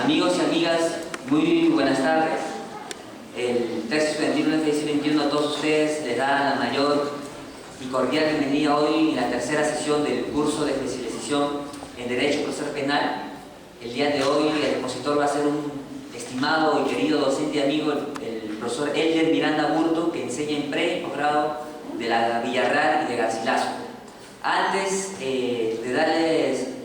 Amigos y amigas, muy buenas tardes. El tercio estudiantil de FDC 21 a todos ustedes les da la mayor y cordial bienvenida hoy en la tercera sesión del curso de especialización en Derecho Procesal Penal. El día de hoy el expositor va a ser un estimado y querido docente y amigo, el profesor Elder Miranda Burto, que enseña en pre y posgrado de la Villarreal y de Garcilaso. Antes de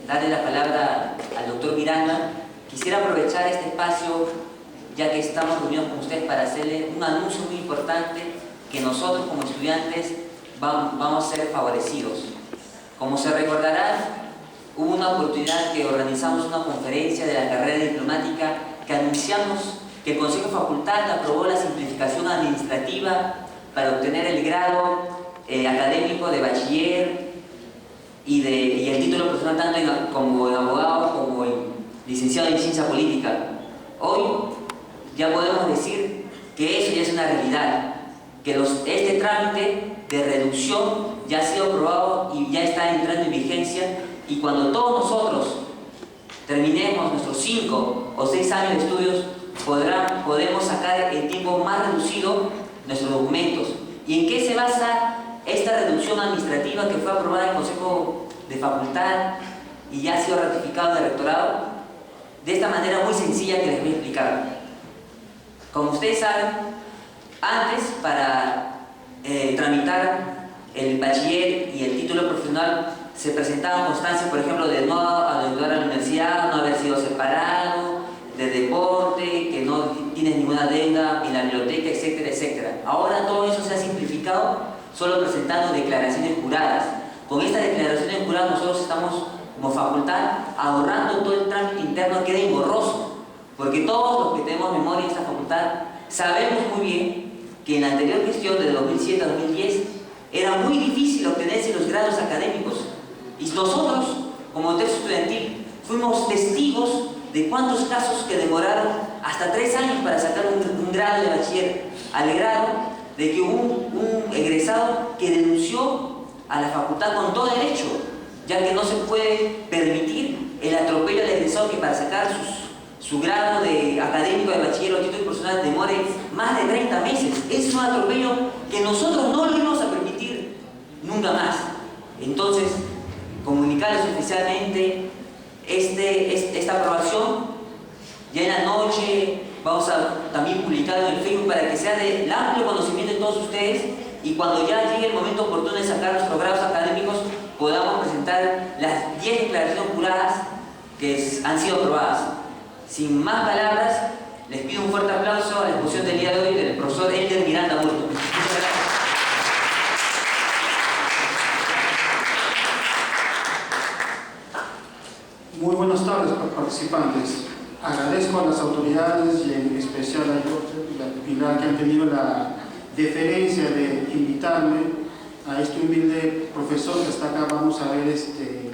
darle la palabra al doctor Miranda, quisiera aprovechar este espacio, ya que estamos reunidos con ustedes, para hacerle un anuncio muy importante, que nosotros como estudiantes vamos a ser favorecidos. Como se recordará, hubo una oportunidad que organizamos una conferencia de la carrera diplomática que anunciamos que el Consejo de Facultad aprobó la simplificación administrativa para obtener el grado académico de bachiller y el título profesional tanto como en abogado como en licenciado en ciencia política. Hoy ya podemos decir que eso ya es una realidad, que este trámite de reducción ya ha sido aprobado y ya está entrando en vigencia, y cuando todos nosotros terminemos nuestros 5 o 6 años de estudios podemos sacar en tiempo más reducido nuestros documentos. ¿Y en qué se basa esta reducción administrativa que fue aprobada en el Consejo de Facultad y ya ha sido ratificado en el rectorado? De esta manera muy sencilla que les voy a explicar. Como ustedes saben, antes para tramitar el bachiller y el título profesional se presentaban constancias, por ejemplo, de no adeudar a la universidad, no haber sido separado, de deporte, que no tienes ninguna deuda en la biblioteca, etcétera, etcétera. Ahora todo eso se ha simplificado solo presentando declaraciones juradas. Con estas declaraciones juradas nosotros estamos, como facultad, ahorrando todo el trámite interno, queda engorroso, porque todos los que tenemos memoria en esta facultad sabemos muy bien que en la anterior gestión de 2007 a 2010 era muy difícil obtenerse los grados académicos, y nosotros, como tercio estudiantil, fuimos testigos de cuántos casos que demoraron hasta 3 años para sacar un grado de bachiller, al grado de que hubo un egresado que denunció a la facultad con todo derecho, ya que no se puede permitir el atropello del egresado que para sacar su grado de académico de bachiller o título profesional demore más de 30 meses. Es un atropello que nosotros no lo íbamos a permitir nunca más. Entonces, comunicarles oficialmente esta aprobación. Ya en la noche vamos a también publicarlo en el Facebook para que sea de amplio conocimiento de todos ustedes, y cuando ya llegue el momento oportuno de sacar nuestros grados académicos podamos presentar las 10 declaraciones juradas que han sido aprobadas. Sin más palabras, les pido un fuerte aplauso a la exposición del día de hoy del profesor Elder Miranda Burto. Muchas gracias. Muy buenas tardes, participantes. Agradezco a las autoridades y en especial a Pilar, que han tenido la deferencia de invitarme a este humilde profesor que está acá. Vamos a ver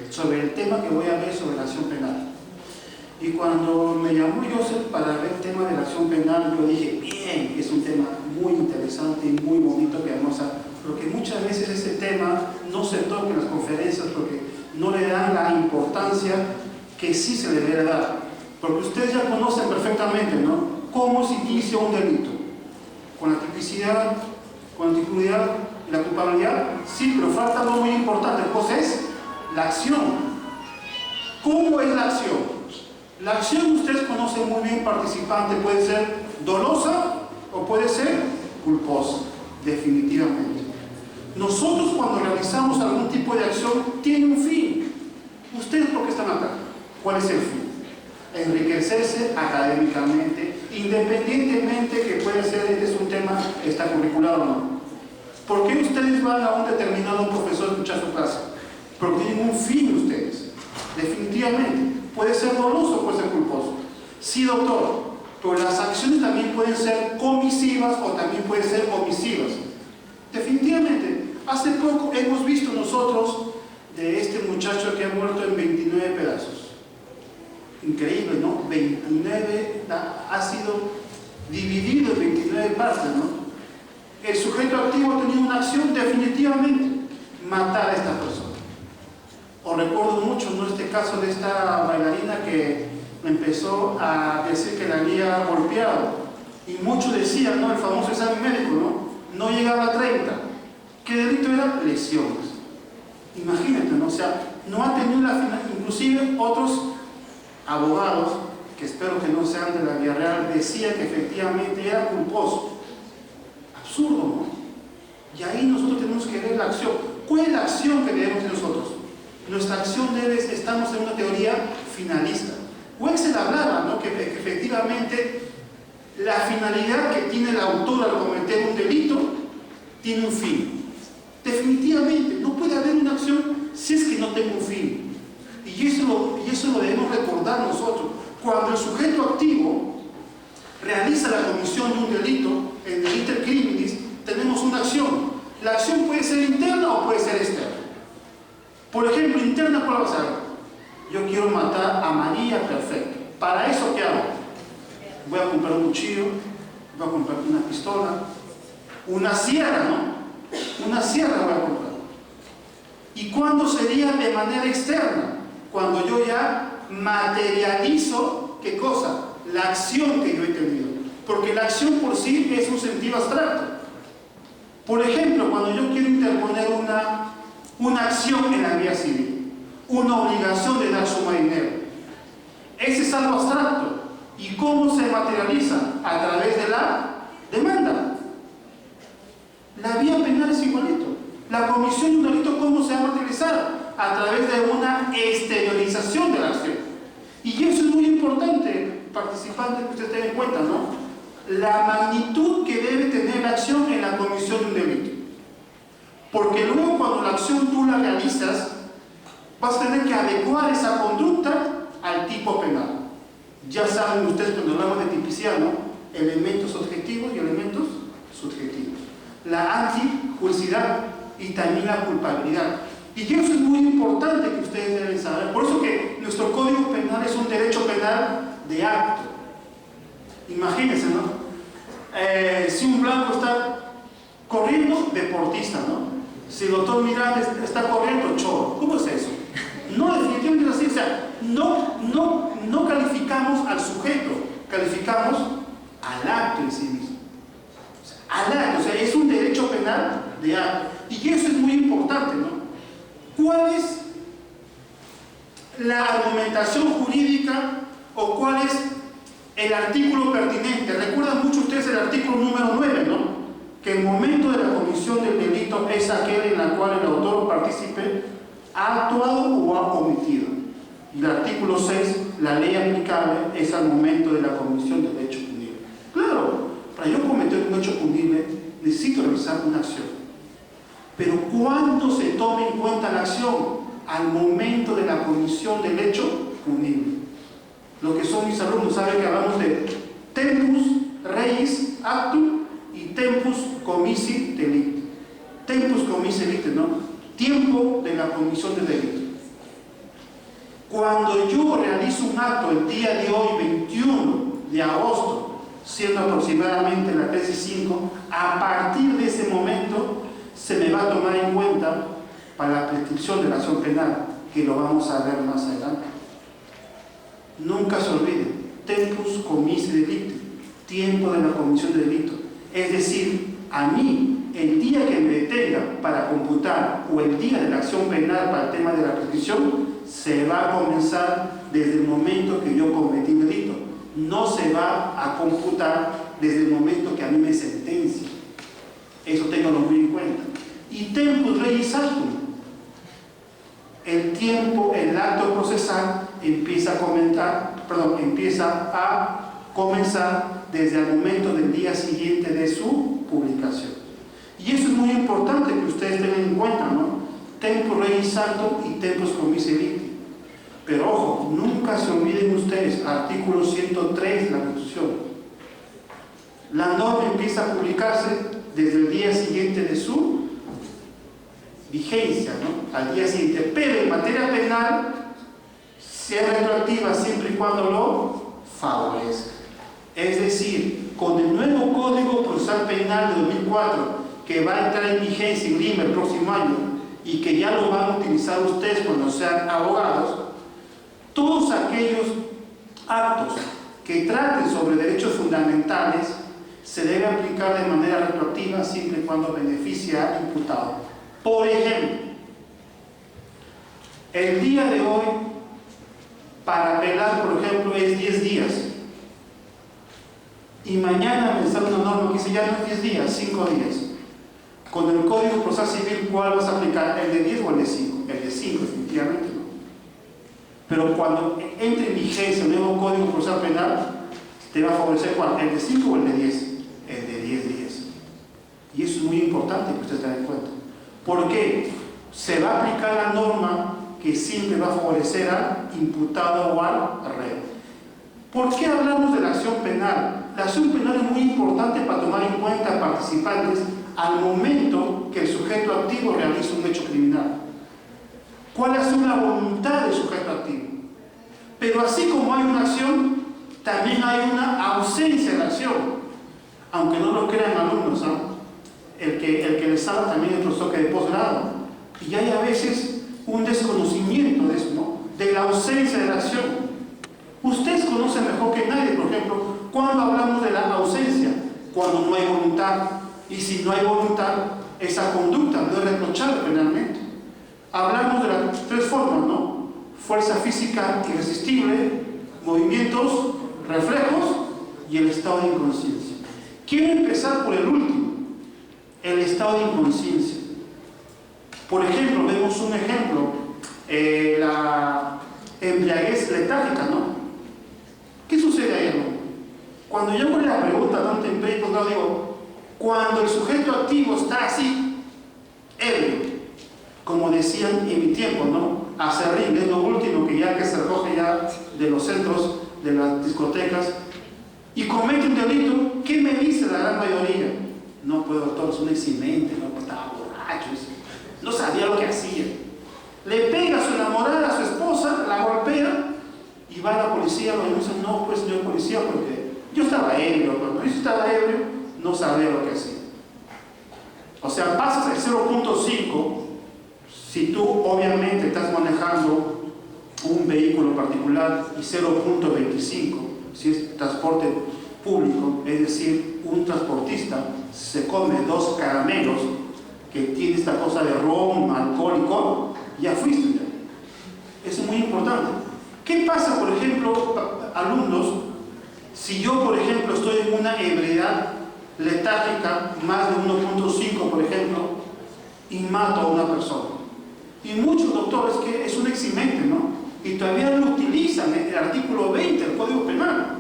sobre el tema que voy a ver sobre la acción penal. Y cuando me llamó Joseph para ver el tema de la acción penal, yo dije, bien, es un tema muy interesante y muy bonito que vamos a... Porque muchas veces ese tema no se toca en las conferencias porque no le dan la importancia que sí se le debe dar. Porque ustedes ya conocen perfectamente, ¿no?, cómo se inicia un delito. Con la tipicidad, con la antigüedad y la culpabilidad, sí, pero falta algo muy importante, pues es la acción. ¿Cómo es la acción? La acción, ustedes conocen muy bien, participante, puede ser dolosa o puede ser culposa, definitivamente. Nosotros cuando realizamos algún tipo de acción, tiene un fin. ¿Ustedes por qué están acá? ¿Cuál es el fin? Enriquecerse académicamente, independientemente que puede ser, es un tema extracurricular o no. ¿Por qué ustedes van a un determinado profesor a escuchar su clase? Porque tienen un fin ustedes, definitivamente. Puede ser doloso o puede ser culposo. Sí, doctor, pero las acciones también pueden ser comisivas o también pueden ser omisivas. Definitivamente. Hace poco hemos visto nosotros de este muchacho que ha muerto en 29 pedazos. Increíble, ¿no? 29, ha sido dividido en 29 partes, ¿no? El sujeto activo ha tenido una acción, definitivamente, matar a esta persona. Os recuerdo mucho, ¿no?, este caso de esta bailarina que empezó a decir que la había golpeado. Y muchos decían, ¿no? El famoso examen médico, ¿no? No llegaba a 30. ¿Qué delito era? Lesiones. Imagínate, ¿no? O sea, no ha tenido la final. Inclusive otros abogados, que espero que no sean de la vía real, decían que efectivamente era culposo. Absurdo, ¿no? Y ahí nosotros tenemos que ver la acción. ¿Cuál es la acción que debemos de nosotros? Nuestra acción estamos en una teoría finalista. Wexel hablaba, ¿no? que efectivamente la finalidad que tiene el autor al cometer un delito tiene un fin. Definitivamente, no puede haber una acción si es que no tiene un fin. Y eso lo debemos recordar nosotros. Cuando el sujeto activo realiza la comisión de un delito, en el iter criminis, tenemos una acción. La acción puede ser interna o puede ser externa. Por ejemplo, interna, ¿cuál va a ser? Yo quiero matar a María, perfecto. ¿Para eso qué hago? Voy a comprar un cuchillo, voy a comprar una pistola, una sierra, ¿no? Una sierra voy a comprar. ¿Y cuándo sería de manera externa? Cuando yo ya materializo, ¿qué cosa? La acción que yo he tenido. Porque la acción por sí es un sentido abstracto. Por ejemplo, cuando yo quiero interponer una acción en la vía civil, una obligación de dar suma de dinero, ese es algo abstracto. ¿Y cómo se materializa? A través de la demanda. La vía penal es igualito. La comisión de un delito, ¿cómo se va a materializar? A través de una exteriorización de la acción. Y eso es muy importante, participantes, que ustedes tengan en cuenta, ¿no? La magnitud que debe tener la acción en la comisión de un delito. Porque luego cuando la acción tú la realizas, vas a tener que adecuar esa conducta al tipo penal. Ya saben ustedes cuando hablamos de tipicidad, ¿no? Elementos objetivos y elementos subjetivos. La antijuicidad y también la culpabilidad. Y eso es muy importante que ustedes deben saber. Por eso que nuestro Código Penal es un derecho penal de acto. Imagínense, ¿no? Si un blanco está corriendo, deportista, ¿no? Si el doctor Miranda está corriendo, choro. ¿Cómo es eso? No, definitivamente es así. O sea, no calificamos al sujeto, calificamos al acto en sí mismo. O sea, al acto, o sea, es un derecho penal de acto. Y eso es muy importante, ¿no? ¿Cuál es la argumentación jurídica o cuál es el artículo pertinente? Recuerdan mucho ustedes el artículo número 9, ¿no? Que el momento de la comisión del delito es aquel en el cual el autor o partícipe ha actuado o ha omitido. Y el artículo 6, la ley aplicable es al momento de la comisión del hecho punible. Claro, para yo cometer un hecho punible necesito realizar una acción. Pero ¿cuándo se toma en cuenta la acción? Al momento de la comisión del hecho punible. Lo que son mis alumnos saben que hablamos de tempus reis actum y tempus commissi delicti. Tempus commissi delicti, ¿no? Tiempo de la comisión del delito. Cuando yo realizo un acto el día de hoy, 21 de agosto, siendo aproximadamente la 3:05, a partir de ese momento se me va a tomar en cuenta para la prescripción de la acción penal, que lo vamos a ver más adelante. Nunca se olviden, tempus commissi delicti, tiempo de la comisión de delito. Es decir, a mí, el día que me detenga para computar o el día de la acción penal para el tema de la prescripción, se va a comenzar desde el momento que yo cometí el delito. No se va a computar desde el momento que a mí me sentencia. Eso ténganlo muy en cuenta. Y tempus reis actum. El tiempo, el acto procesal empieza a comenzar desde el momento del día siguiente de su publicación. Y eso es muy importante que ustedes tengan en cuenta, ¿no? Tempus reis actum y tempus commissi delicti. Pero ojo, nunca se olviden ustedes, artículo 103 de la Constitución. La norma empieza a publicarse desde el día siguiente de su vigencia, ¿no? Al día siguiente. Pero en materia penal, sea retroactiva siempre y cuando lo favorezca. Es decir, con el nuevo Código Procesal Penal de 2004, que va a entrar en vigencia en Lima el próximo año, y que ya lo van a utilizar ustedes cuando sean abogados, todos aquellos actos que traten sobre derechos fundamentales se debe aplicar de manera retroactiva siempre y cuando beneficie al imputado. Por ejemplo, el día de hoy, para apelar, por ejemplo, es 10 días. Y mañana me sale una norma que dice ya no es 10 días, 5 días. Con el Código Procesal Civil, ¿cuál vas a aplicar? ¿El de 10 o el de 5? El de 5, definitivamente no. Pero cuando entre en vigencia el nuevo Código Procesal Penal, te va a favorecer ¿cuál? ¿El de 5 o el de 10? El de 10 días. Y eso es muy importante que ustedes tengan en cuenta. ¿Por qué? Se va a aplicar la norma que siempre va a favorecer al imputado o al reo. ¿Por qué hablamos de la acción penal? La acción penal es muy importante para tomar en cuenta a participantes al momento que el sujeto activo realiza un hecho criminal. ¿Cuál es la voluntad del sujeto activo? Pero así como hay una acción, también hay una ausencia de la acción. Aunque no lo crean alumnos, ¿no? El que les habla también es profesor que de posgrado. Y hay a veces un desconocimiento de eso, ¿no? De la ausencia de la acción. Ustedes conocen mejor que nadie, por ejemplo, cuando hablamos de la ausencia, cuando no hay voluntad. Y si no hay voluntad, esa conducta no es reprochable penalmente. Hablamos de las 3 formas, ¿no? Fuerza física irresistible, movimientos, reflejos y el estado de inconsciencia. Quiero empezar por el último, el estado de inconsciencia. Por ejemplo, vemos un ejemplo, la embriaguez letárgica, ¿no? ¿Qué sucede ahí, no? Cuando yo hago la pregunta, tanto en pre y posgrado, digo, cuando el sujeto activo está así, ebrio, como decían en mi tiempo, ¿no? Aserrín, es lo último que se recoge ya de los centros, de las discotecas, y comete un delito, ¿qué me dice la gran mayoría? No puedo, doctor, es un eximente, no, estaba borracho, no sabía lo que hacía. Le pega a su enamorada, a su esposa, la golpea, y va a la policía, lo denuncia, no, pues señor policía, porque yo estaba ebrio, cuando yo estaba ebrio, no sabía lo que hacía. O sea, pasas el 0.5 si tú obviamente estás manejando un vehículo particular y 0.25 si es transporte público, es decir, un transportista se come 2 caramelos que tiene esta cosa de ron, alcohólico, ya fuiste. Eso es muy importante. ¿Qué pasa, por ejemplo, alumnos, si yo, por ejemplo, estoy en una ebriedad letárgica, más de 1.5, por ejemplo, y mato a una persona? Y muchos doctores, que es un eximente, ¿no? Y todavía lo utilizan, el artículo 20 del Código Penal,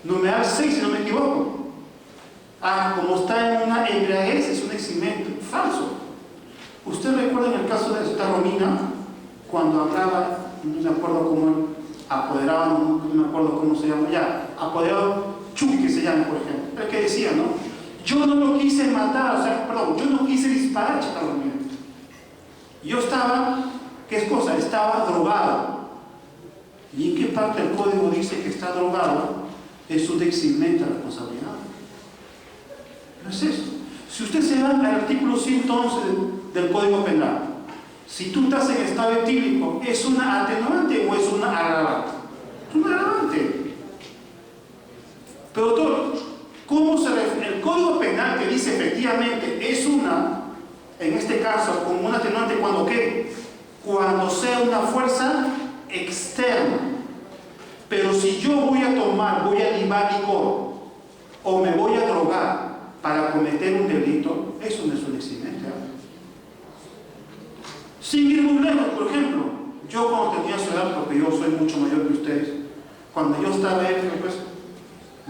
numeral 6, si no me equivoco. Como está en una embriaguez, es un eximente. Falso. ¿Usted recuerda en el caso de esta Romina, cuando hablaba, no me acuerdo cómo apoderaba, no me acuerdo cómo se llama ya, apoderado Chucky, que se llama, por ejemplo, el que decía, ¿no? Yo no lo quise matar, o sea, perdón, yo no quise disparar a esta Romina. Yo estaba, ¿qué es cosa? Estaba drogado. ¿Y en qué parte del código dice que está drogado? Es un eximente de responsabilidad. No es eso. Si usted se va al artículo 111 del Código Penal, si tú estás en estado etílico, ¿es una atenuante o es una agravante? Es una agravante. Pero todo, ¿cómo se refiere? El Código Penal que dice efectivamente es una, en este caso, como un atenuante, ¿cuando qué? Cuando sea una fuerza externa. Pero si yo voy a tomar, voy a libar licor, o me voy a drogar para cometer un delito, eso no es un eximente. Sin ir muy lejos, por ejemplo, yo cuando tenía su edad, porque yo soy mucho mayor que ustedes, cuando yo estaba ebrio, pues,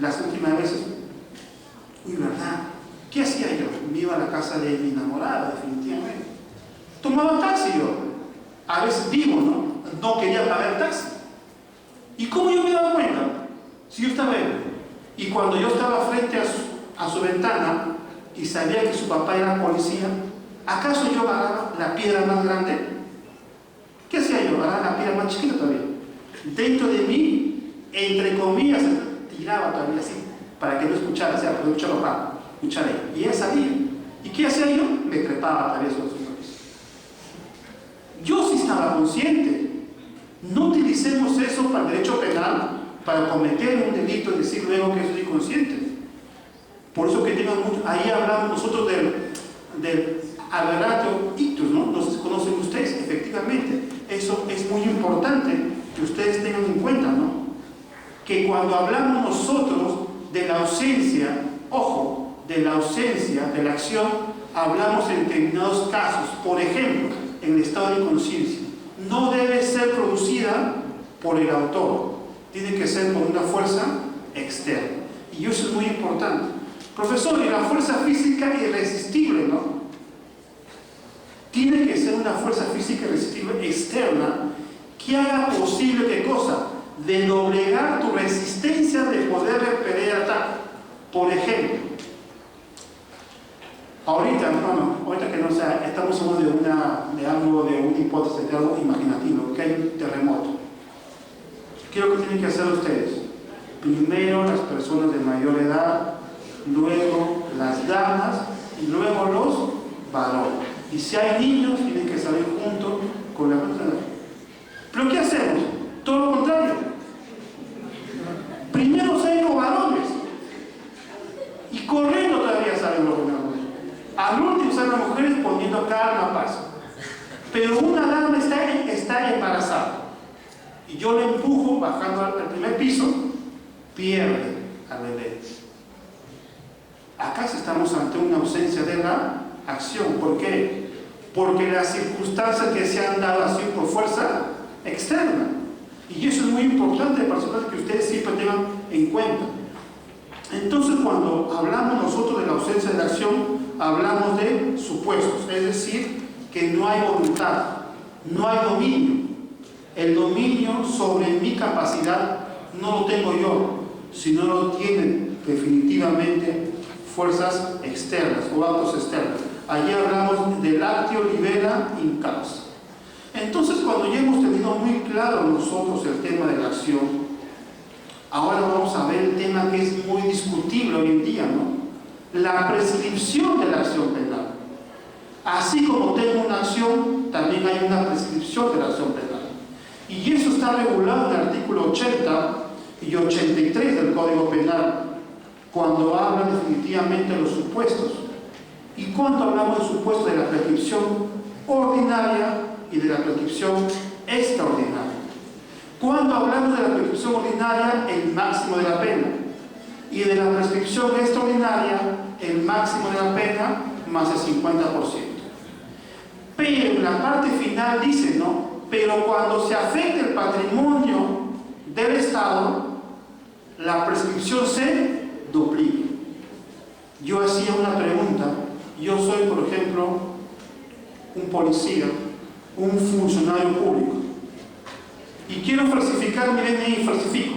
las últimas veces, ¿verdad? ¿Qué hacía yo? Me iba a la casa de mi enamorada, definitivamente. Tomaba taxi yo. A veces vivo, ¿no? No quería pagar el taxi. ¿Y cómo yo me daba cuenta? Si yo estaba ebrio. Y cuando yo estaba frente a su ventana y sabía que su papá era policía, ¿acaso yo agarraba la piedra más grande? ¿Qué hacía yo? Agarraba la piedra más chiquita todavía. Dentro de mí, entre comillas, tiraba todavía así, para que no escuchara, o sea, para escuchar papá, escuchar ahí. Y ella sabía. ¿Y qué hacía yo? Me trepaba todavía sobre sus narices. Yo sí estaba consciente. No utilicemos eso para el derecho penal, para cometer un delito y decir luego que soy consciente. Por eso que tengan mucho, ahí hablamos nosotros del aberratio ictus, ¿no? No sé si conocen ustedes, efectivamente. Eso es muy importante que ustedes tengan en cuenta, ¿no? Que cuando hablamos nosotros de la ausencia, ojo, de la ausencia de la acción, hablamos en determinados casos. Por ejemplo, en el estado de inconsciencia, no debe ser producida por el autor, tiene que ser por una fuerza externa. Y eso es muy importante. Profesor, y la fuerza física irresistible, ¿no? Tiene que ser una fuerza física irresistible externa que haga posible, ¿qué cosa? De doblegar tu resistencia de poder repeler el ataque. Por ejemplo, ahorita que no sea, estamos hablando de una hipótesis, de algo imaginativo, que hay un terremoto. ¿Qué es lo que tienen que hacer ustedes? Primero las personas de mayor edad, luego las damas y luego los varones. Y si hay niños, tienen que salir juntos con la persona. ¿Pero qué hacemos? Todo lo contrario. Primero salen los varones y corriendo todavía salen los varones. Al último salen las mujeres poniendo calma, paz. Pero una dama está embarazada y yo le empujo bajando al primer piso, pierde al bebé. Acá estamos ante una ausencia de la acción. ¿Por qué? Porque las circunstancias que se han dado así por fuerza externa. Y eso es muy importante para que ustedes siempre tengan en cuenta. Entonces, cuando hablamos nosotros de la ausencia de la acción, hablamos de supuestos, es decir, que no hay voluntad, no hay dominio. El dominio sobre mi capacidad no lo tengo yo, sino lo tienen definitivamente fuerzas externas o actos externos. Allí hablamos del actio libera in causa. Entonces, cuando ya hemos tenido muy claro nosotros el tema de la acción, ahora vamos a ver el tema que es muy discutible hoy en día, ¿no? La prescripción de la acción penal. Así como tengo una acción, también hay una prescripción de la acción penal. Y eso está regulado en el artículo 80 y 83 del Código Penal, cuando habla definitivamente de los supuestos. Y cuando hablamos de supuestos de la prescripción ordinaria y de la prescripción extraordinaria. Cuando hablamos de la prescripción ordinaria, el máximo de la pena. Y de la prescripción extraordinaria, el máximo de la pena más el 50%. Pero en la parte final dice, ¿no? Pero cuando se afecte el patrimonio del Estado, la prescripción se duplica. Yo hacía una pregunta. Yo soy, por ejemplo, un policía, un funcionario público, y quiero falsificar mi DNI, falsifico.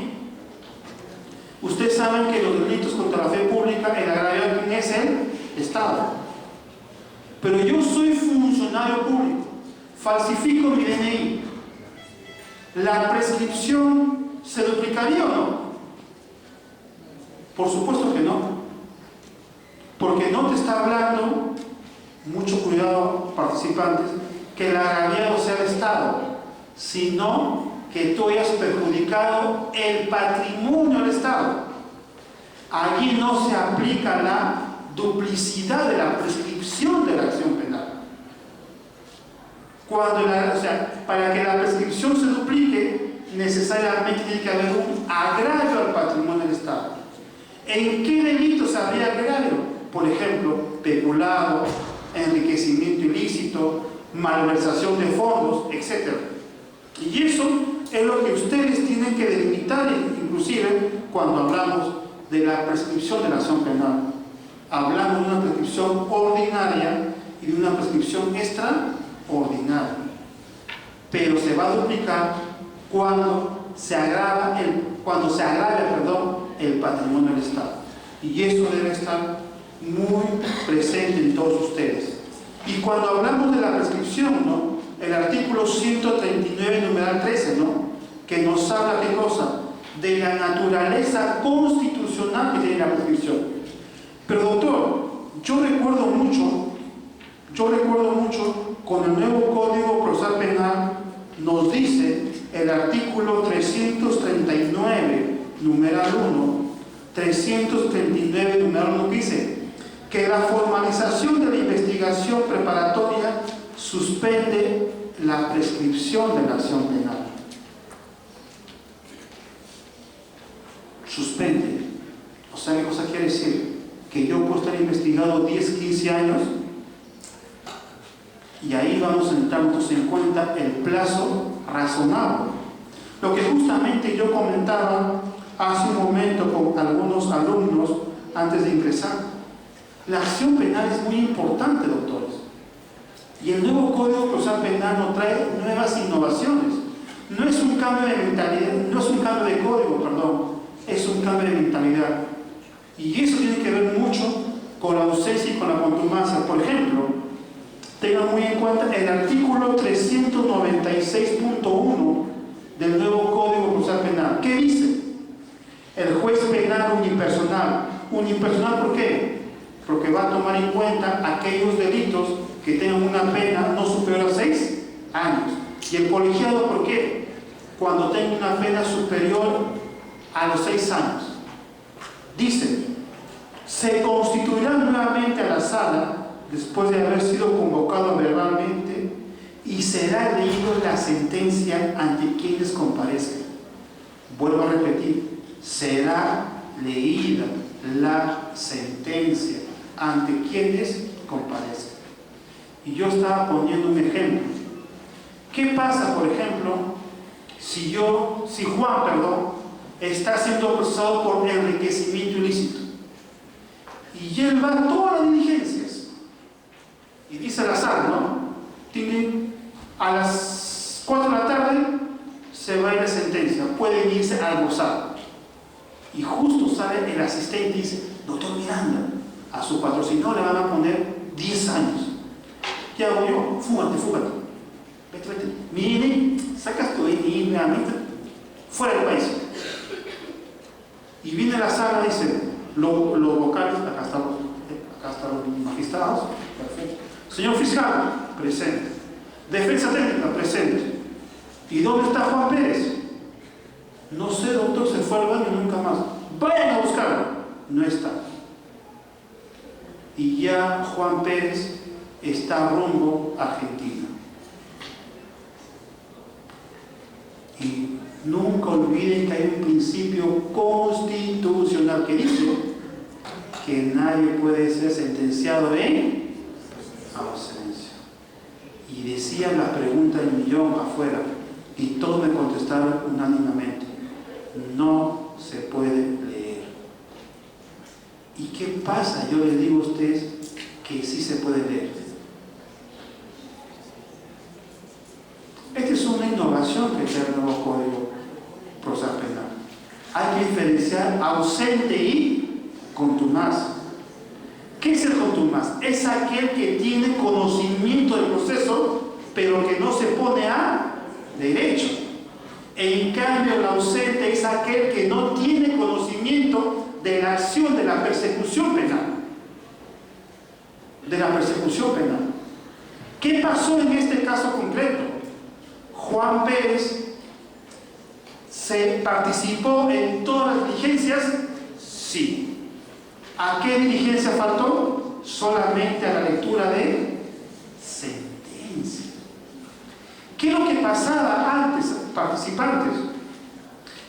Ustedes saben que los delitos contra la fe pública, el agravio es el Estado. Pero yo soy funcionario público, falsifico mi DNI. ¿La prescripción se duplicaría o no? Por supuesto que no. Porque no te está hablando, mucho cuidado participantes, que el agraviado sea el Estado, sino que tú hayas perjudicado el patrimonio del Estado. Allí no se aplica la duplicidad de la prescripción de la acción penal. Para que la prescripción se duplique, necesariamente tiene que haber un agravio al patrimonio del Estado. ¿En qué delitos habría agravio? Por ejemplo, peculado, enriquecimiento ilícito, malversación de fondos, etc. Y eso es lo que ustedes tienen que delimitar, inclusive cuando hablamos de la prescripción de la acción penal. Hablamos de una prescripción ordinaria y de una prescripción extraordinaria. Pero se va a duplicar cuando se agrave el patrimonio del Estado. Y eso debe estar muy presente en todos ustedes. Y cuando hablamos de la prescripción, ¿no? El artículo 139, numeral 13, ¿no? Que nos habla, ¿qué cosa? De la naturaleza constitucional que tiene la prescripción. Pero doctor, yo recuerdo mucho con el nuevo Código Procesal Penal nos dice el artículo 339 numeral 1, 339, numeral 1, dice que la formalización de la investigación preparatoria suspende la prescripción de la acción penal. Suspende. O sea, ¿qué cosa quiere decir? Que yo puedo estar investigado 10, 15 años y ahí vamos a entrar en cuenta el plazo razonable. Lo que justamente yo comentaba hace un momento con algunos alumnos antes de ingresar. La acción penal es muy importante, doctores. Y el nuevo Código Procesal Penal nos trae nuevas innovaciones. No es un cambio de mentalidad, no es un cambio de código, perdón, es un cambio de mentalidad. Y eso tiene que ver mucho con la ausencia y con la contumacia. Por ejemplo, tengan muy en cuenta el artículo 396.1 del nuevo Código Procesal Penal. ¿Qué dice? El juez penal unipersonal. ¿Unipersonal por qué? Porque va a tomar en cuenta aquellos delitos que tengan una pena no superior a 6 años. ¿Y el colegiado por qué? Cuando tenga una pena superior a los 6 años. Dice, se constituirá nuevamente a la sala después de haber sido convocado verbalmente y será leído la sentencia ante quienes comparezcan. Vuelvo a repetir, será leída la sentencia ante quienes comparezcan. Y yo estaba poniendo un ejemplo. ¿Qué pasa, por ejemplo, si Juan, está siendo procesado por enriquecimiento ilícito? Y él va a todas las diligencias. Y dice la sala, ¿no? A las 4 de la tarde se va a ir la sentencia. Pueden irse a almorzar. Y justo sale el asistente y dice, doctor Miranda, a su patrocinador le van a poner 10 años. ¿Qué hago yo? Fúgate. Vete. Mire, sacas tu DNI nuevamente, fuera del país. Y viene a la sala y dice, los vocales, acá están los magistrados, perfecto. Señor fiscal, presente. Defensa técnica, presente. ¿Y dónde está Juan Pérez? No sé, doctor, se fue al baño y nunca más. Vayan a buscarlo. No está. Y ya Juan Pérez está rumbo a Argentina. Y nunca olviden que hay un principio constitucional que dice que nadie puede ser sentenciado en ausencia. Y decían la pregunta del millón afuera, y todos me contestaron unánimemente: no se puede leer. ¿Y qué pasa? Yo les digo a ustedes que sí se puede leer. Esta es una innovación que trae el nuevo Código Procesal Penal. Hay que diferenciar ausente y contumaz. ¿Qué es el contumaz? Es aquel que tiene conocimiento del proceso, pero que no se pone a derecho. En cambio, el ausente es aquel que no tiene conocimiento de la acción de la persecución penal. ¿Qué pasó en este caso concreto? Juan Pérez ¿se participó en todas las diligencias? Sí. ¿A qué diligencia faltó? Solamente a la lectura de sentencia. ¿Qué es lo que pasaba antes, participantes?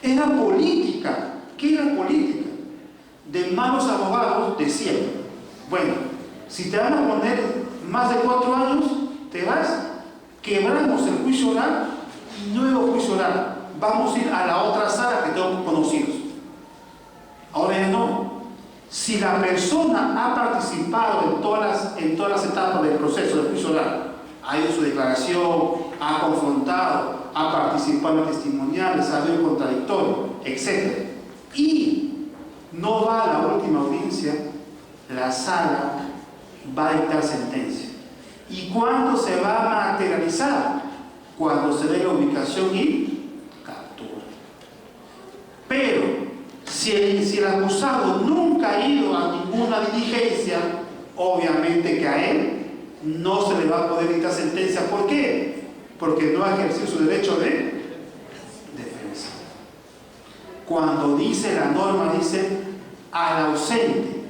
Era política. ¿Qué era política? De malos abogados decían, bueno, si te van a poner más de 4 años, te vas, quebramos el juicio oral y nuevo juicio oral. Vamos a ir a la otra sala que tengo conocidos. Ahora ya no. Si la persona ha participado en todas las etapas del proceso del juicio oral, ha ido su declaración, ha confrontado, ha participado en testimoniales, ha habido contradictorio, etc. Y no va a la última audiencia, la sala va a dictar sentencia. ¿Y cuándo se va a materializar? Cuando se dé la ubicación y captura. Pero si el acusado nunca ha ido a ninguna diligencia, obviamente que a él no se le va a poder dictar sentencia. ¿Por qué? Porque no ha ejercido su derecho de defensa. cuando dice la norma, dice al ausente.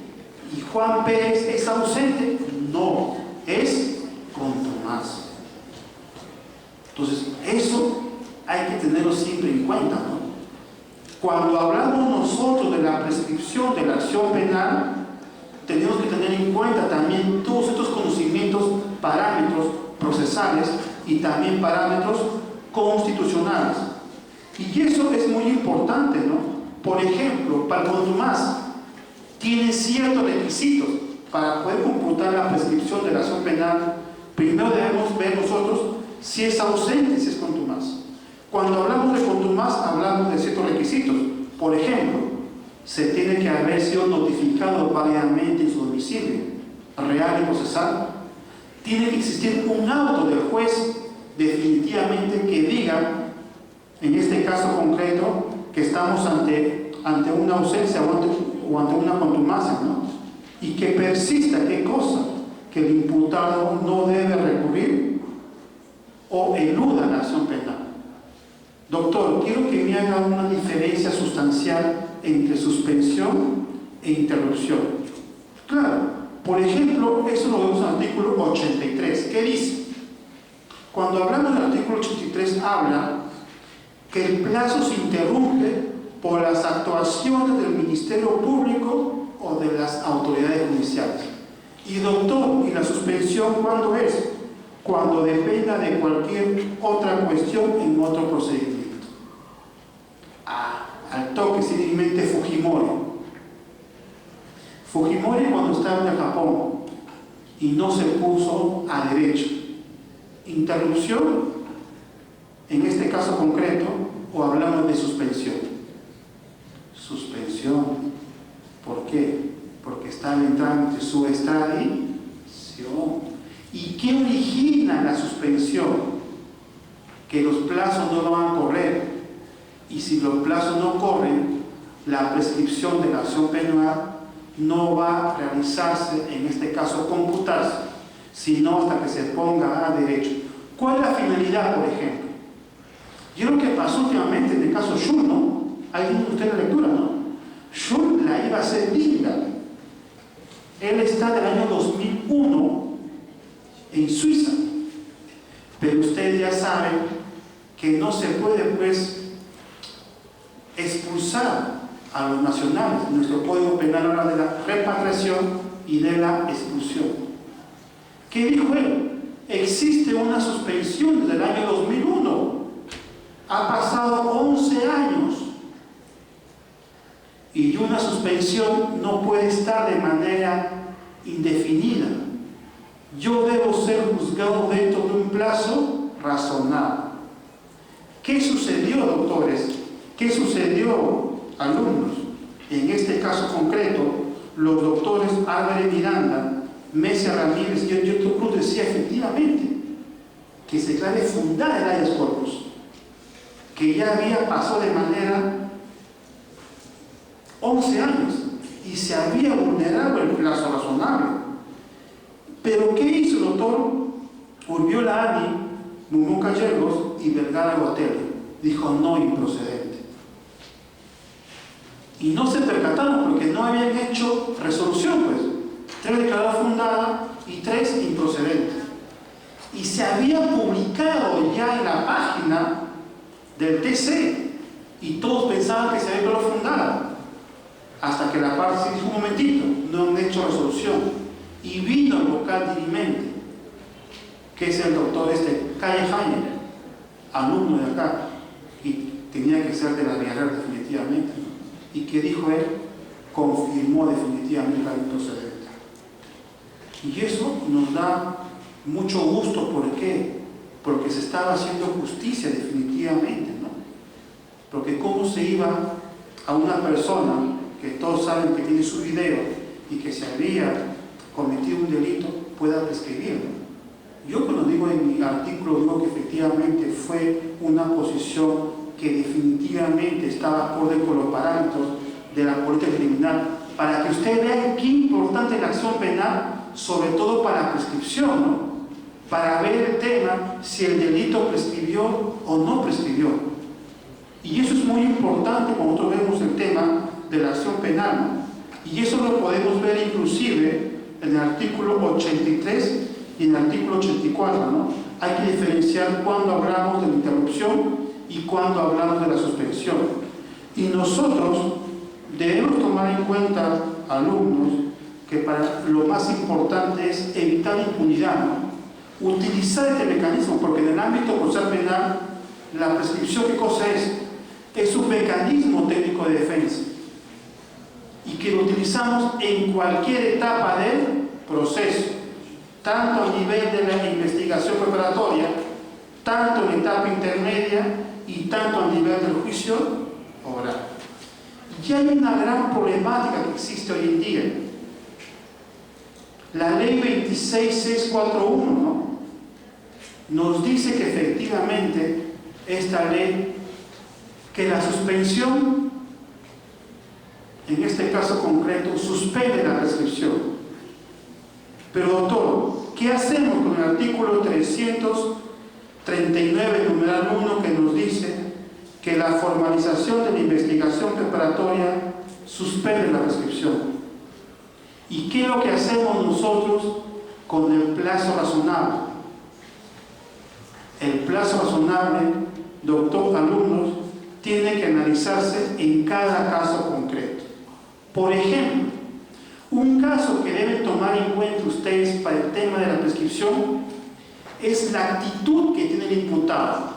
¿Y Juan Pérez es ausente? No, es contumaz. Entonces, eso hay que tenerlo siempre en cuenta, ¿no? Cuando hablamos nosotros de la prescripción de la acción penal, tenemos que tener en cuenta también todos estos conocimientos, parámetros procesales y también parámetros constitucionales. Y eso es muy importante, ¿no? Por ejemplo, para el contumaz, tiene ciertos requisitos para poder computar la prescripción de la acción penal. Primero debemos ver nosotros si es ausente, si es contumaz. Cuando hablamos de contumaz, hablamos de ciertos requisitos. Por ejemplo, se tiene que haber sido notificado válidamente en su domicilio, real y procesal. Tiene que existir un auto del juez definitivamente que diga, en este caso concreto, que estamos ante una ausencia o ante una contumacia, ¿no? Y que persista, ¿qué cosa? Que el imputado no debe recurrir o eluda la acción penal. Doctor, quiero que me haga una diferencia sustancial entre suspensión e interrupción. Claro, por ejemplo, eso lo vemos en el artículo 83. ¿Qué dice? Cuando hablamos del artículo 83, habla que el plazo se interrumpe por las actuaciones del Ministerio Público o de las autoridades judiciales. Y doctor, ¿y la suspensión cuándo es? Cuando dependa de cualquier otra cuestión en otro procedimiento. Al toque simplemente Fujimori. Fujimori cuando estaba en Japón y no se puso a derecho. Interrupción, en este caso concreto, o hablamos de suspensión. Suspensión. ¿Por qué? Porque está en trámite su extradición. ¿Y qué origina la suspensión? Que los plazos no van a correr. Y si los plazos no corren, la prescripción de la acción penal no va a realizarse, en este caso computarse, sino hasta que se ponga a derecho. ¿Cuál es la finalidad, por ejemplo? Yo creo que pasó últimamente en el caso Schul, ¿no? Ahí tiene usted la lectura, ¿no? Schul la iba a hacer líquida. Él está del año 2001 en Suiza. Pero ustedes ya saben que no se puede, pues, expulsar a los nacionales. Nuestro Código Penal habla de la repatriación y de la expulsión. ¿Qué dijo él? Existe una suspensión desde el año 2001. Ha pasado 11 años. Y una suspensión no puede estar de manera indefinida. Yo debo ser juzgado dentro de un plazo razonable. ¿Qué sucedió, doctores? ¿Qué sucedió, alumnos? En este caso concreto, los doctores Álvarez Miranda, Mesia Ramírez y Yoto Cruz decía efectivamente que se declare fundada el habeas corpus, que ya había pasado de manera 11 años y se había vulnerado el plazo razonable. Pero ¿qué hizo el doctor Urbiola Ani, Mumón Gallegos y Vergara Botelho? Dijo no improcedente. Y no se percataron porque no habían hecho resolución, pues. 3 declaradas fundadas y 3 improcedentes. Y se había publicado ya en la página del TC y todos pensaban que se había declarado fundada. Hasta que la parte se dijo, un momentito, no han hecho resolución. Y vino el vocal dirimente, que es el doctor Calle Jaime, alumno de acá, y tenía que ser de la Villarreal definitivamente, ¿no? Y que dijo él, confirmó definitivamente la improcedencia. Y eso nos da mucho gusto. ¿Por qué? Porque se estaba haciendo justicia definitivamente, ¿no? Porque cómo se iba a una persona que todos saben que tiene su video y que se había cometido un delito, pueda prescribirlo. Yo cuando digo en mi artículo, digo que efectivamente fue una posición que definitivamente estaba acorde con los parámetros de la política criminal, para que usted vea qué importante es la acción penal, sobre todo para la prescripción, ¿no? Para ver el tema si el delito prescribió o no prescribió. Y eso es muy importante cuando nosotros vemos el tema de la acción penal, ¿no? Y eso lo podemos ver inclusive en el artículo 83 y en el artículo 84, ¿no? Hay que diferenciar cuando hablamos de la interrupción y cuando hablamos de la suspensión. Y nosotros debemos tomar en cuenta, alumnos, que para lo más importante es evitar impunidad, ¿no? Utilizar este mecanismo, porque en el ámbito procesal penal, la prescripción, ¿qué cosa es? Es un mecanismo técnico de defensa y que lo utilizamos en cualquier etapa del proceso, tanto a nivel de la investigación preparatoria, tanto en etapa intermedia y tanto a nivel del juicio oral. Y hay una gran problemática que existe hoy en día. La ley 26641, ¿no? Nos dice que efectivamente esta ley, que la suspensión, en este caso concreto, suspende la prescripción. Pero doctor, ¿qué hacemos con el artículo 339, numeral 1, que nos dice que la formalización de la investigación preparatoria suspende la prescripción? ¿Y qué es lo que hacemos nosotros con el plazo razonable? El plazo razonable, doctor, alumnos, tiene que analizarse en cada caso concreto. Por ejemplo, un caso que deben tomar en cuenta ustedes para el tema de la prescripción es la actitud que tiene el imputado.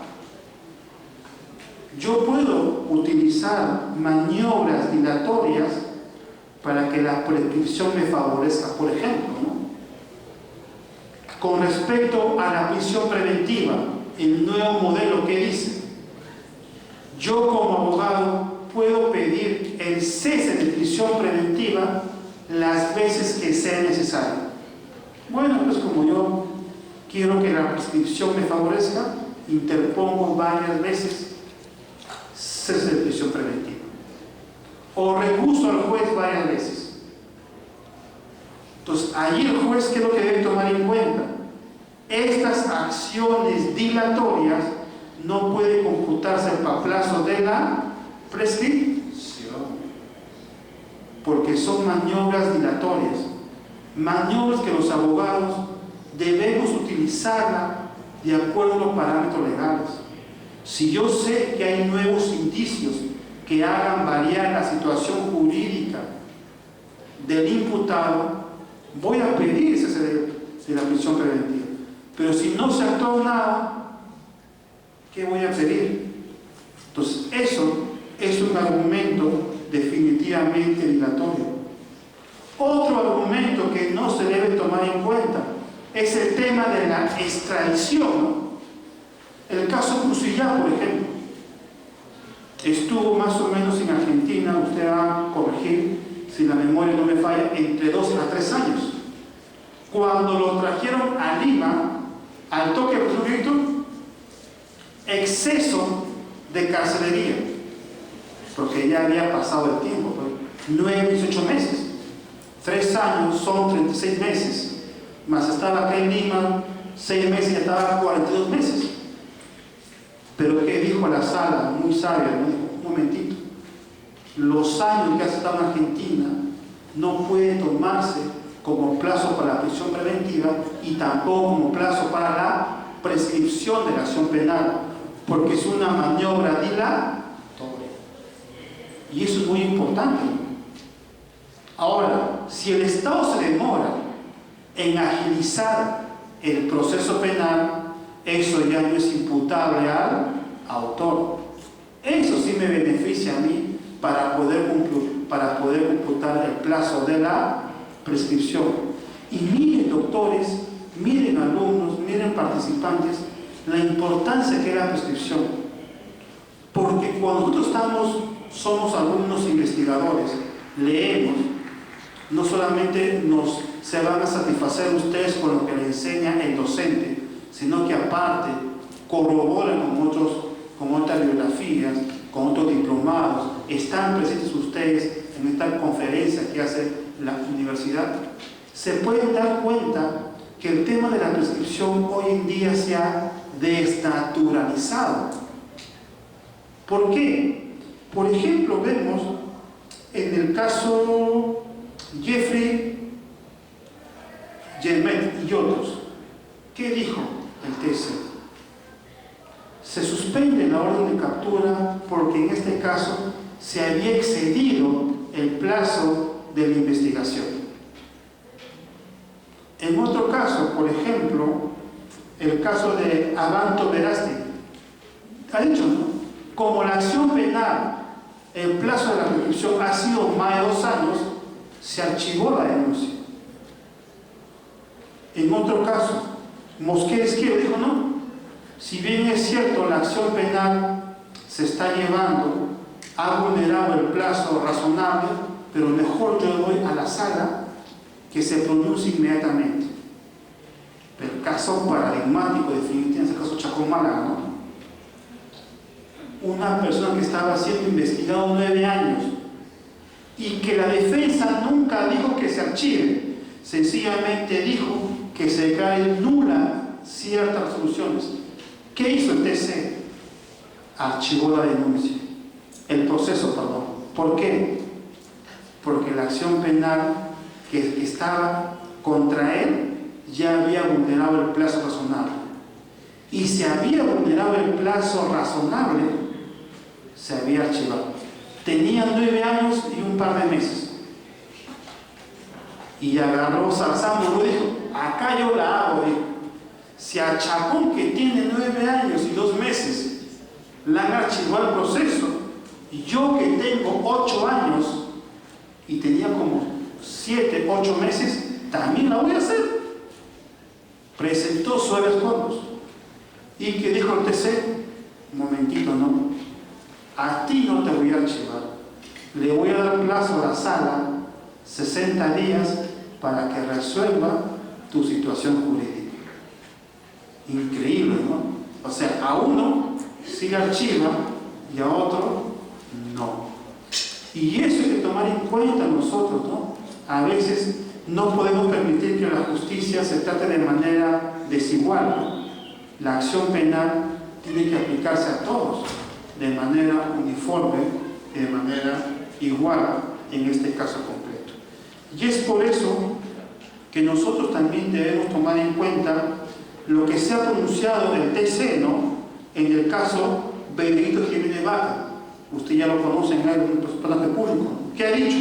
Yo puedo utilizar maniobras dilatorias para que la prescripción me favorezca, por ejemplo, ¿no? Con respecto a la prisión preventiva, el nuevo modelo que dice, yo como abogado puedo pedir el cese de prisión preventiva las veces que sea necesario. Bueno, pues como yo quiero que la prescripción me favorezca, interpongo varias veces cese de prisión preventiva. O recurso al juez varias veces. Entonces, allí el juez, ¿qué es lo que debe tomar en cuenta? Estas acciones dilatorias no pueden computarse para plazo de la prescripción, porque son maniobras dilatorias, maniobras que los abogados debemos utilizarla de acuerdo a los parámetros legales. Si yo sé que hay nuevos indicios que hagan variar la situación jurídica del imputado, voy a pedir ese de la prisión preventiva. Pero si no se actuó nada, ¿qué voy a pedir? Entonces, eso es un argumento definitivamente dilatorio. Otro argumento que no se debe tomar en cuenta es el tema de la extradición, ¿no? El caso Crucillá, por ejemplo, estuvo más o menos en Argentina, usted va a corregir si la memoria no me falla, entre 2 a 3 años. Cuando lo trajeron a Lima, al toque de presunto, exceso de carcelería, porque ya había pasado el tiempo, 9, 18 meses, 3 años son 36 meses, más estaba acá en Lima 6 meses y estaba 42 meses. Pero ¿qué dijo la sala? Muy sabia, me dijo, un momentito, los años que has estado en Argentina no pueden tomarse como plazo para la prisión preventiva y tampoco como plazo para la prescripción de la acción penal, porque es una maniobra dilatoria. Y eso es muy importante. Ahora, si el Estado se demora en agilizar el proceso penal, eso ya no es imputable al autor. Eso sí me beneficia a mí para poder computar el plazo de la prescripción. Y miren, doctores, miren, alumnos, miren, participantes, la importancia que es la prescripción. Porque cuando nosotros somos alumnos investigadores, leemos, no solamente se van a satisfacer ustedes con lo que le enseña el docente, sino que aparte corroboran con otras bibliografías, con otros diplomados, están presentes ustedes en esta conferencia que hace la universidad, se pueden dar cuenta que el tema de la prescripción hoy en día se ha desnaturalizado. ¿Por qué? Por ejemplo, vemos en el caso Jeffrey Yemet y otros. ¿Qué dijo el TC? Se suspende la orden de captura porque en este caso se había excedido el plazo de la investigación. En otro caso, por ejemplo, el caso de Abanto Verástegui, ha dicho, ¿no? Como la acción penal, el plazo de la prescripción ha sido más de 2 años, se archivó la denuncia. En otro caso, Mosquera Izquierdo dijo, no, si bien es cierto la acción penal se está llevando, ha vulnerado el plazo razonable, pero mejor yo voy a la sala que se pronuncie inmediatamente. Pero el caso paradigmático definitivo es el caso Chacón Málaga, ¿no? Una persona que estaba siendo investigado 9 años y que la defensa nunca dijo que se archive, sencillamente dijo que se cae nula ciertas resoluciones. ¿Qué hizo el TC? Archivó la denuncia, el proceso, perdón. ¿Por qué? Porque la acción penal que estaba contra él ya había vulnerado el plazo razonable. Y si había vulnerado el plazo razonable, se había archivado. Tenía 9 años y un par de meses. Y agarró Zarzambo y dijo, acá yo la hago, dijo. Si a Chacón, que tiene 9 años y 2 meses, le han archivado el proceso, y yo que tengo 8 años y tenía como 7, 8 meses, también la voy a hacer. Presentó sus fondos. ¿Y que dijo el TC? Un momentito, no. A ti no te voy a archivar. Le voy a dar plazo a la sala, 60 días, para que resuelva tu situación jurídica. Increíble, ¿no? O sea, a uno sí le archiva y a otro no. Y eso hay que tomar en cuenta nosotros, ¿no? A veces no podemos permitir que la justicia se trate de manera desigual, ¿no? La acción penal tiene que aplicarse a todos de manera uniforme y de manera igual en este caso concreto. Y es por eso que nosotros también debemos tomar en cuenta lo que se ha pronunciado el TC, ¿no? En el caso Benedito Jiménez Vaca. Usted ya lo conoce en el personaje público. ¿Qué ha dicho?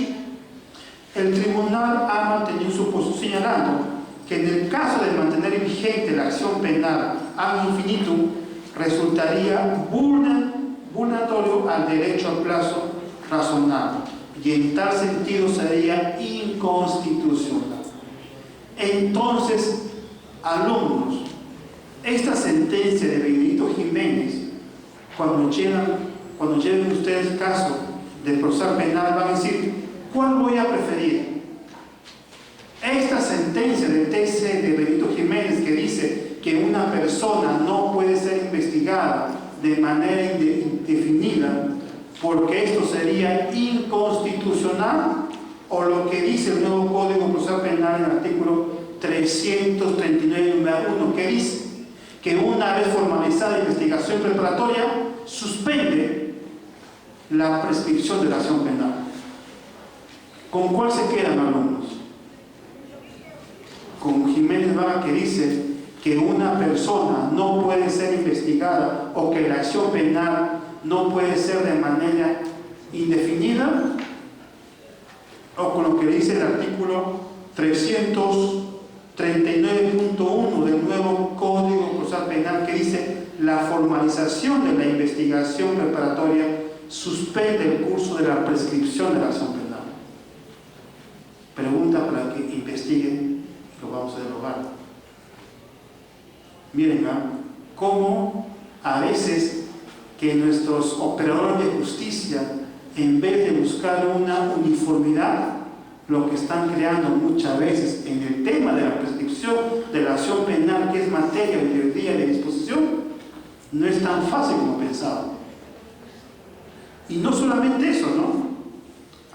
El tribunal ha mantenido su posición señalando que en el caso de mantener vigente la acción penal ad infinitum resultaría vulneratorio al derecho al plazo razonable y en tal sentido sería inconstitucional. Entonces, alumnos, esta sentencia de Benedito Jiménez, cuando lleven ustedes el caso del procesal penal, van a decir, ¿cuál voy a preferir? Esta sentencia del TC de Benedito Jiménez que dice que una persona no puede ser investigada de manera indefinida porque esto sería inconstitucional, o lo que dice el nuevo Código Procesal Penal en el artículo 339, número 1, que dice que una vez formalizada la investigación preparatoria suspende la prescripción de la acción penal. ¿Con cuál se quedan, alumnos? Con Jiménez Vaca, que dice que una persona no puede ser investigada o que la acción penal no puede ser de manera indefinida, o con lo que dice el artículo 339.1 del nuevo Código Procesal Penal, que dice la formalización de la investigación preparatoria suspende el curso de la prescripción de la acción penal. Pregunta para que investiguen y lo vamos a dialogar. Miren, cómo a veces que nuestros operadores de justicia, en vez de buscar una uniformidad, lo que están creando muchas veces en el tema de la prescripción de la acción penal, que es materia de teoría de disposición, no es tan fácil como pensaba. Y no solamente eso, ¿no?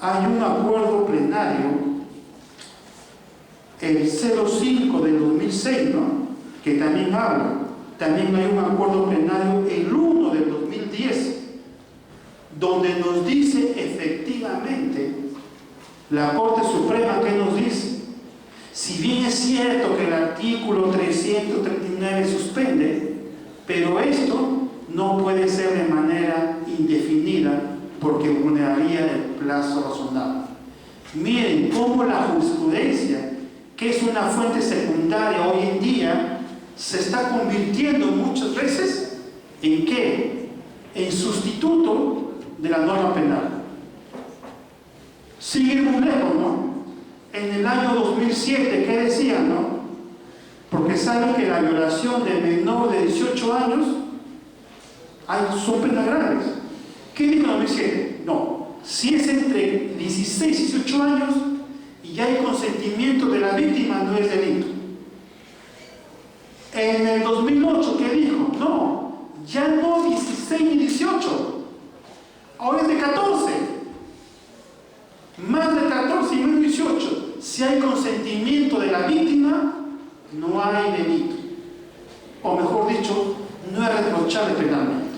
Hay un acuerdo plenario, el 05 del 2006, ¿no? Que también habla. También hay un acuerdo plenario, el 1 del 2010, donde nos dice efectivamente la Corte Suprema que nos dice. Si bien es cierto que el artículo 339 suspende, pero esto no puede ser de manera indefinida porque vulneraría el plazo razonable. Miren cómo la jurisprudencia, que es una fuente secundaria hoy en día, se está convirtiendo muchas veces ¿en qué? En sustituto de la norma penal. Sigue muy lejos, ¿no? En el año 2007, ¿qué decían, no? Porque saben que la violación de menor de 18 años son penas graves. ¿Qué dijo en 2007? No, si es entre 16 y 18 años y hay consentimiento de la víctima, no es delito. En el 2008, ¿qué dijo? No, ya no 16 ni 18, ahora es de 14. Más de 14 y menos 18. Si hay consentimiento de la víctima, no hay delito. O mejor dicho, no es reprochable penalmente.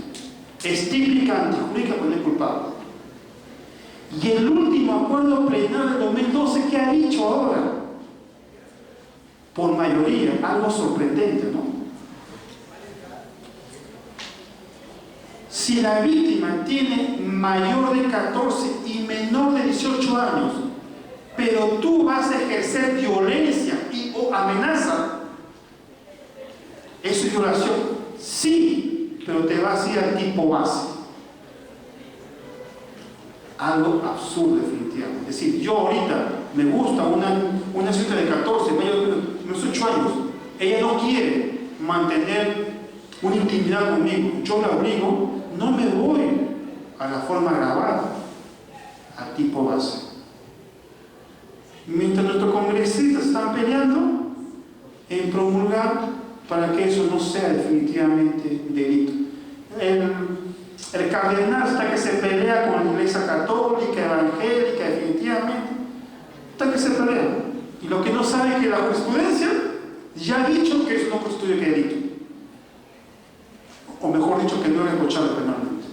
Es típica antijurídica por el culpable. Y el último acuerdo plenario del 2012, ¿qué ha dicho ahora? Por mayoría, algo sorprendente, ¿no? Si la víctima tiene mayor de 14 y menor de 18 años, pero tú vas a ejercer violencia o amenaza, ¿eso es violación? Sí, pero te vas a ir al tipo base. Algo absurdo, definitivamente. Es decir, yo ahorita me gusta una chica de 14, menos 8 años, ella no quiere mantener una intimidad conmigo, yo la obligo, no me voy a la forma agravada, al tipo base. Mientras nuestros congresistas están peleando en promulgar para que eso no sea definitivamente delito. El cardenal está que se pelea con la Iglesia Católica, Evangélica, definitivamente, está que se pelea. Y lo que no sabe es que la jurisprudencia ya ha dicho que eso no constituye que delito. O mejor dicho, que no es reprochable penalmente.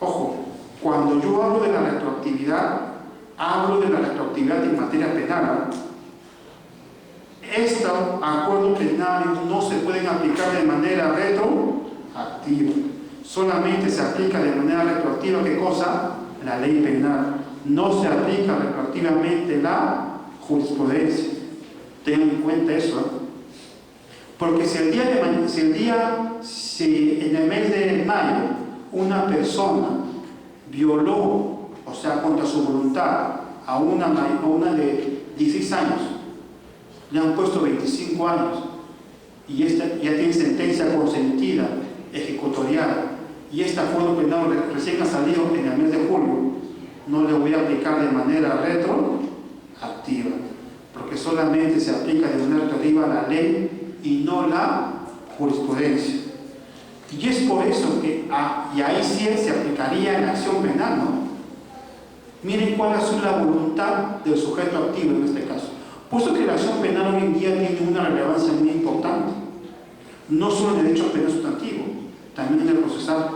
Ojo, cuando yo hablo de la retroactividad, hablo de la retroactividad en materia penal. Estos acuerdos penales no se pueden aplicar de manera retroactiva. Solamente se aplica de manera retroactiva, ¿qué cosa? La ley penal. No se aplica retroactivamente la jurisprudencia. Tengan en cuenta eso, ¿eh? Porque si en el mes de mayo una persona violó, o sea, contra su voluntad, a una de 16 años, le han puesto 25 años, y esta ya tiene sentencia consentida, ejecutorial, y este acuerdo penal recién ha salido en el mes de julio, no le voy a aplicar de manera retroactiva, porque solamente se aplica de manera retroactiva la ley y no la jurisprudencia. Y es por eso que, y ahí sí se aplicaría en la acción penal, ¿no? Miren cuál es la voluntad del sujeto activo en este caso. Puesto que la acción penal hoy en día tiene una relevancia muy importante, no solo en el derecho penal sustantivo, también en el procesal.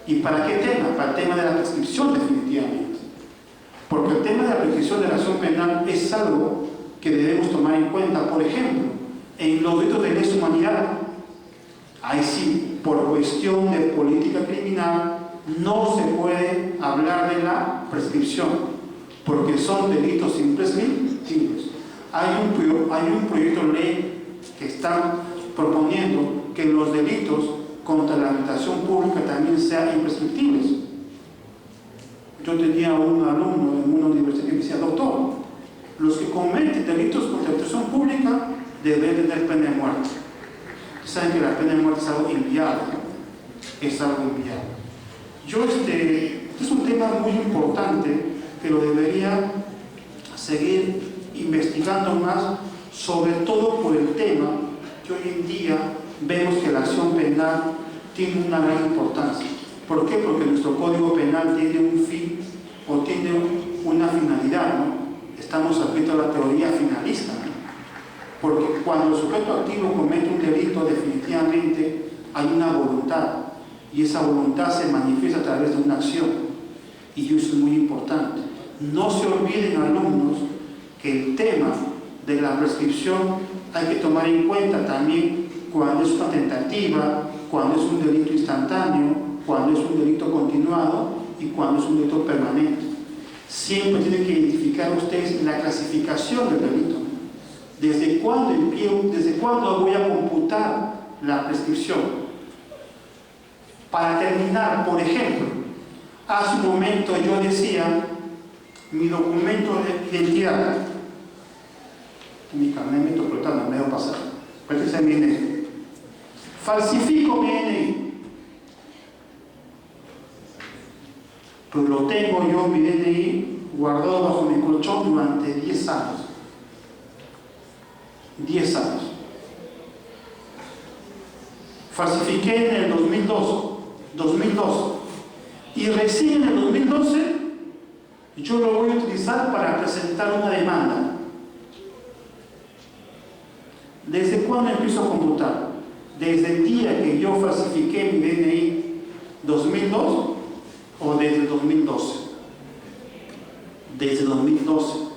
¿Y para qué tema? Para el tema de la prescripción, definitivamente. Porque el tema de la prescripción de la acción penal es algo que debemos tomar en cuenta. Por ejemplo, en los delitos de lesa humanidad, ahí sí, por cuestión de política criminal, no se puede hablar de la prescripción, porque son delitos imprescriptibles. Hay un proyecto de ley que está proponiendo que los delitos contra la administración pública también sean imprescriptibles. Yo tenía un alumno en una universidad que me decía: doctor, los que cometen delitos contra la administración pública deben tener pena de muerte. Saben que la pena de muerte es algo inviable, ¿no? Es algo inviable. Este es un tema muy importante que lo debería seguir investigando más, sobre todo por el tema que hoy en día vemos que la acción penal tiene una gran importancia. ¿Por qué? Porque nuestro Código Penal tiene un fin o tiene una finalidad, ¿no? Estamos sujetos a la teoría finalista, ¿no? Porque cuando el sujeto activo comete un delito, definitivamente hay una voluntad. y esa voluntad se manifiesta a través de una acción, y eso es muy importante. No se olviden, alumnos, que el tema de la prescripción hay que tomar en cuenta también cuando es una tentativa, cuando es un delito instantáneo, cuando es un delito continuado y cuando es un delito permanente. Siempre tienen que identificar ustedes la clasificación del delito. ¿Desde cuándo voy a computar la prescripción? Para terminar, por ejemplo, hace un momento yo decía mi documento de identidad, mi carnet metropolitano, me debo pasar, este es mi DNI. Falsifico mi DNI, pero lo tengo yo, mi DNI, guardado bajo mi colchón durante 10 años. 10 años. Falsifiqué en el 2012, y recién en el 2012 yo lo voy a utilizar para presentar una demanda. ¿Desde cuándo empiezo a computar? ¿Desde el día que yo falsifiqué mi DNI 2002 o desde el 2012? Desde el 2012.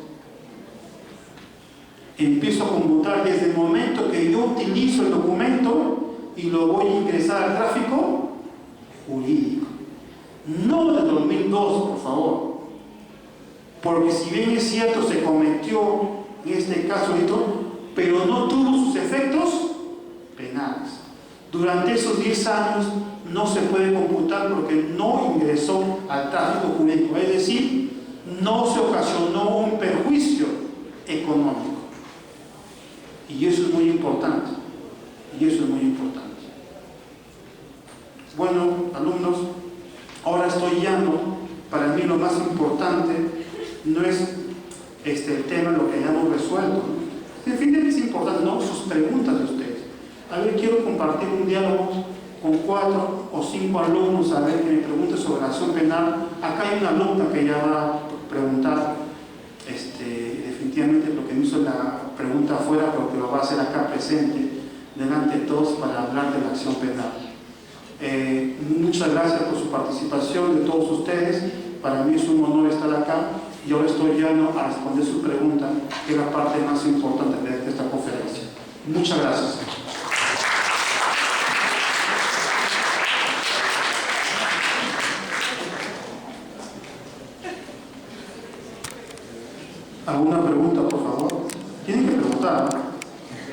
Empiezo a computar desde el momento que yo utilizo el documento y lo voy a ingresar al tráfico jurídico. No desde 2002, por favor. Porque si bien es cierto, se cometió en este caso, pero no tuvo sus efectos penales. Durante esos 10 años no se puede computar porque no ingresó al tráfico jurídico, es decir, no se ocasionó un perjuicio económico. Y eso es muy importante. Bueno, alumnos, ahora estoy yendo. Para mí lo más importante no es el tema, lo que hayamos resuelto. Definitivamente es importante, ¿no? Sus preguntas de ustedes. A ver, quiero compartir un diálogo con 4 o 5 alumnos, a ver, que me pregunten sobre la acción penal. Acá hay una alumna que ya va a preguntar, definitivamente lo que me hizo la pregunta afuera, pero que lo va a hacer acá presente, delante de todos, para hablar de la acción penal. Muchas gracias por su participación, de todos ustedes. Para mí es un honor estar acá. Y ahora estoy llano a responder su pregunta, que es la parte más importante de esta conferencia. Muchas gracias. ¿Alguna pregunta, por favor? Tienen que preguntar.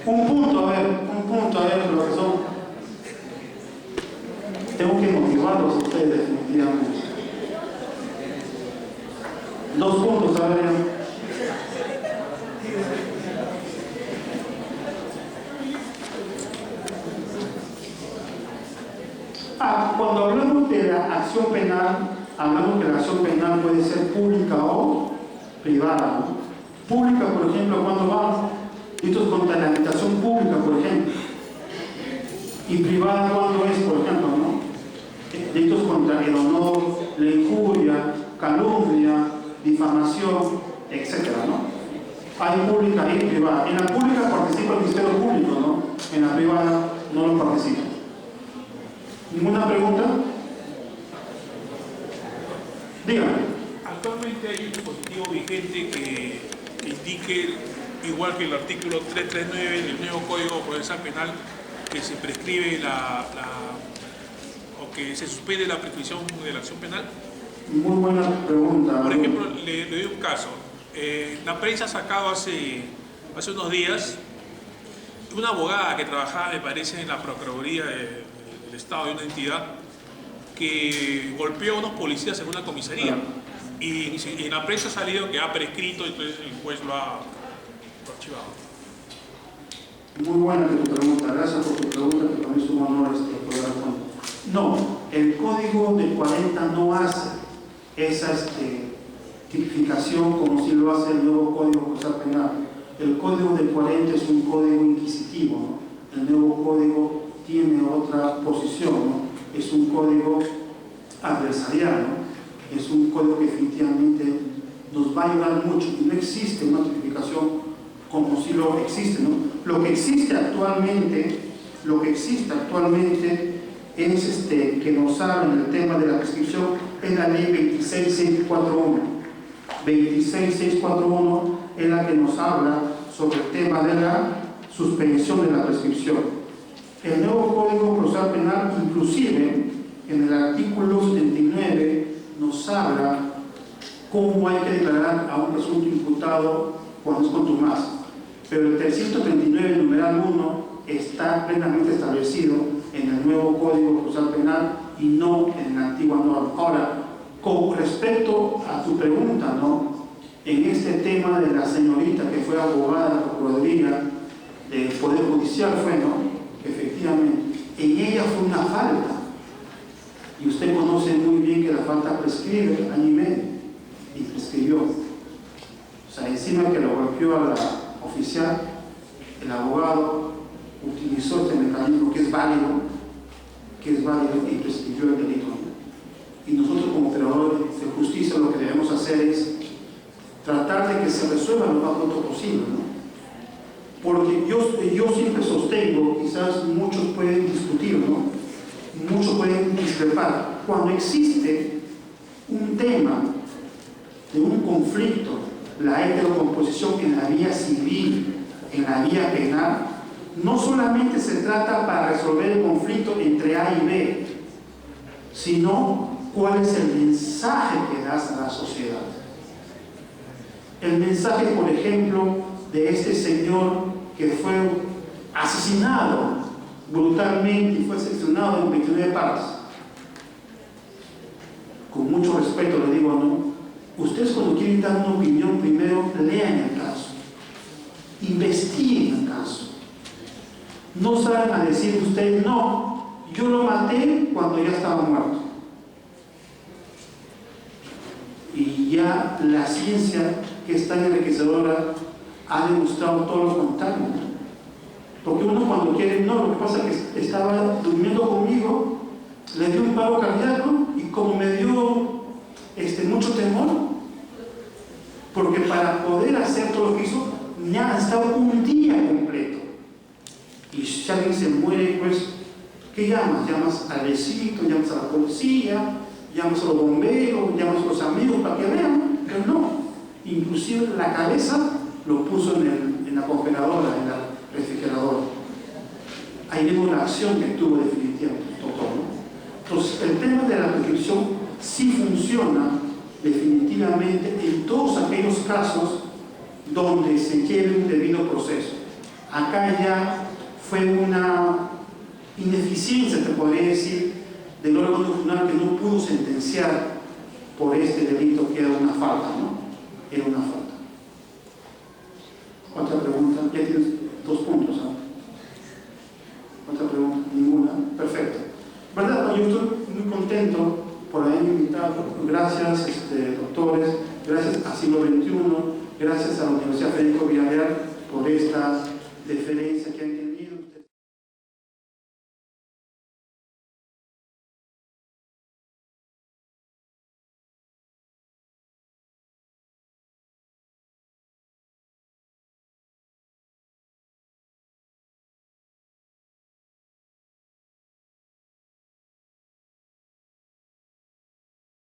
Un punto, a ver, profesor. Tengo que motivarlos a ustedes, definitivamente. 2 puntos, a ver. Cuando hablamos de la acción penal, hablamos que la acción penal puede ser pública o privada, ¿no? Pública, por ejemplo, cuando va delitos contra la habitación pública, por ejemplo. Y privada, cuando es, por ejemplo, ¿no? Delitos contra el honor, la injuria, calumnia, difamación, etcétera, ¿no? Hay pública y privada. En la pública participa el Ministerio Público, ¿no? En la privada no lo participa. ¿Ninguna pregunta? Dígame. Actualmente hay un dispositivo vigente que indique, igual que el artículo 339 del nuevo Código Procesal Penal, que se prescribe o que se suspende la prescripción de la acción penal. Muy buena pregunta. Por ejemplo, le doy un caso. La prensa ha sacado hace unos días una abogada que trabajaba, me parece, en la Procuraduría del Estado de una entidad, que golpeó a unos policías en una comisaría. Y en la prensa ha salido que ha prescrito, entonces el juez lo ha archivado. Muy buena tu pregunta, gracias por tu pregunta, que para mí es un honor poder responder. No, el Código del 40 no hace esa tipificación como si lo hace el nuevo Código Procesal Penal. El Código del 40 es un código inquisitivo, ¿no? El nuevo código tiene otra posición, ¿no? Es un código adversarial, ¿no? Es un código que definitivamente nos va a ayudar mucho, y no existe una tipificación como si lo existe, ¿no? Lo que existe actualmente es que nos habla en el tema de la prescripción es la ley 26641. 26641 es la que nos habla sobre el tema de la suspensión de la prescripción. El nuevo Código Procesal Penal, inclusive en el artículo 79, nos habla cómo hay que declarar a un presunto imputado cuando es contumaz. Pero el 339, numeral 1, está plenamente establecido en el nuevo Código Procesal Penal y no en la antigua norma. Ahora, con respecto a tu pregunta, ¿no? En este tema de la señorita que fue abogada de la Procuraduría del Poder Judicial, ¿no? Efectivamente, en ella fue una falta. Y usted conoce muy bien que la falta prescribe año y medio, y prescribió. O sea, encima que lo golpeó a la oficial, el abogado utilizó este mecanismo que es válido y prescribió el delito. Y nosotros como operadores de justicia lo que debemos hacer es tratar de que se resuelva lo más pronto posible, ¿no? Porque yo siempre sostengo, quizás muchos pueden discutir, ¿no? Muchos pueden discrepar. Cuando existe un tema de un conflicto, la heterocomposición en la vía civil, en la vía penal, no solamente se trata para resolver el conflicto entre A y B, sino cuál es el mensaje que das a la sociedad. El mensaje, por ejemplo, de este señor que fue asesinado brutalmente y fue seccionado en 29 partes. Con mucho respeto le digo, no, ustedes cuando quieren dar una opinión, primero lean el caso, investiguen el caso. No salgan a decir ustedes, no, yo lo maté cuando ya estaba muerto. Y ya la ciencia, que es tan enriquecedora, ha demostrado todo lo contrario. Porque uno cuando quiere, no, lo que pasa es que estaba durmiendo conmigo, le dio un paro cardíaco y como me dio mucho temor, porque para poder hacer todo lo que hizo, ya ha estado un día completo. Y si alguien se muere, pues, ¿qué llamas? Llamas al vecino, llamas a la policía, llamas a los bomberos, llamas a los amigos para que vean, pero no. Inclusive la cabeza lo puso en la congeladora, en la refrigeradora. Ahí vemos la acción que tuvo definitivamente el doctor, ¿no? Entonces, el tema de la prescripción sí funciona definitivamente en todos aquellos casos donde se lleve un debido proceso. Acá ya fue una ineficiencia, te podría decir, del órgano tribunal que no pudo sentenciar por este delito que era una falta, ¿no? Era una falta. Otra pregunta, ya tienes 2 puntos, ¿no? Otra pregunta, ninguna, perfecto. ¿Verdad? Yo estoy muy contento por haberme invitado, gracias doctores, gracias a Siglo XXI, gracias a la Universidad Federico Villarreal por esta deferencia que han tenido.